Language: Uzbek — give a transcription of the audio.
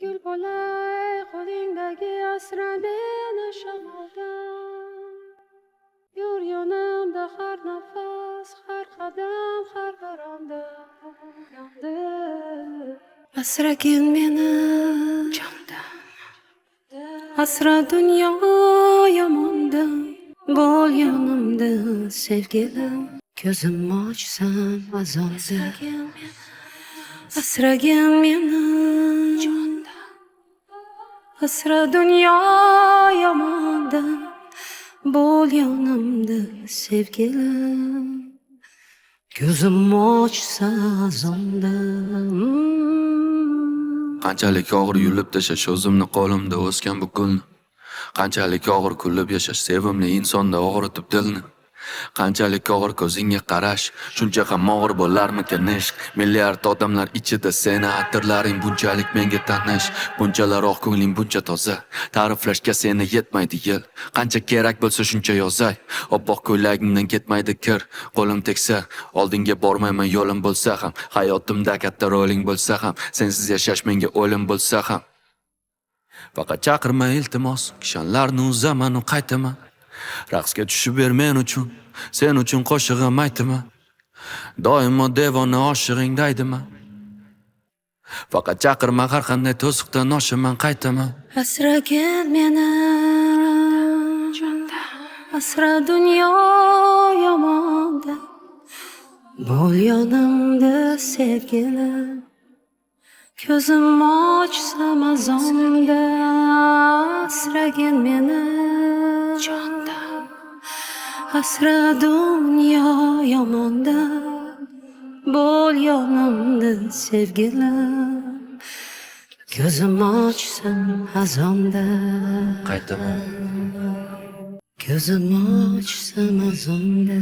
Gül bo'lay qo'lingdagi asra meni shamoldan. Yur yonimda har nafas, har qadam, har bir onda. Asragin meni jondan, asra dunyo yomondan. Bo'l yonimda sevgilim, ko'zim ochsam azonda. Asragin meni jondan, asra dunyo yomondan. Bo'l yonimda sevgilim, ko'zim ochsa azonda. Qanchalik og'ir yulib tashash o'zimni qo'limda o'sgan bu gulni. Qanchalik og'ir kulib yashash sevimli insonda og'ritib dilni. Qanchalik og'ir ko'zingga qarash, shuncha ham og'ir bo'larmikin ishq. Milliard odamlar ichida seni atirlaring bunchalik menga tanish. Bunchalar oq ko'ngling buncha toza, ta'riflashga seni yetmaydi yil. Qancha kerak bo'lsa shuncha yozay, oppoq ko'ylagingdan ketmaydi kir. Qo'lim tegsa, oldinga bormayman yo'lim bo'lsa ham, hayotimda katta roling bo'lsa ham, sensiz yashash menga o'lim bo'lsa ham. Faqat chaqirma iltimos, kishanlarni uzaman u qaytaman. Raqsga tushib ber men uchun, sen uchun qo'shig'im aytaman. Doimo devona oshig'ing daydiman. Faqat chaqirma, har qanday to'siqdan oshaman qaytaman. Asragin meni jondan, asra dunyo yomondan. Bo'l yonimda sevgilim, ko'zim ochsam azonda. Asragin meni jondan, asra dunyo yomondan. Bo'l yonimda sevgilim, ko'zim ochsam azonda. Qaytaman. Ko'zim ochsam azonda.